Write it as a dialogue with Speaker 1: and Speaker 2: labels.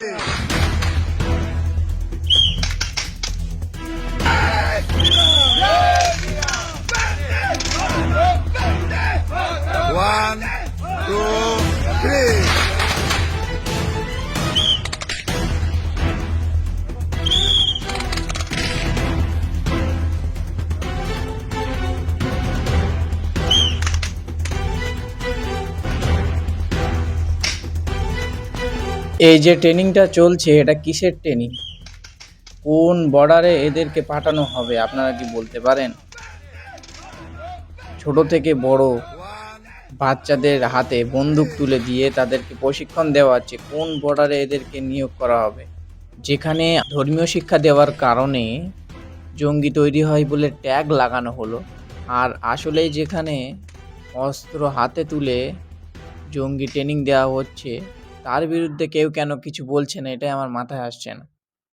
Speaker 1: One, two, three.
Speaker 2: এই যে ট্রেনিংটা চলছে, এটা কিসের ট্রেনিং? কোন বর্ডারে এদেরকে পাঠানো হবে আপনারা কি বলতে পারেন? ছোট থেকে বড় বাচ্চাদের হাতে বন্দুক তুলে দিয়ে তাদেরকে প্রশিক্ষণ দেওয়া হচ্ছে কোন বর্ডারে এদেরকে নিয়োগ করা হবে। যেখানে ধর্মীয় শিক্ষা দেওয়ার কারণে জঙ্গি তৈরি হয় বলে ট্যাগ লাগানো হলো, আর আসলেই যেখানে অস্ত্র হাতে তুলে জঙ্গি ট্রেনিং দেওয়া হচ্ছে তার বিরুদ্ধে কেউ কেন কিছু বলছে না, এটাই আমার মাথায় আসছে না।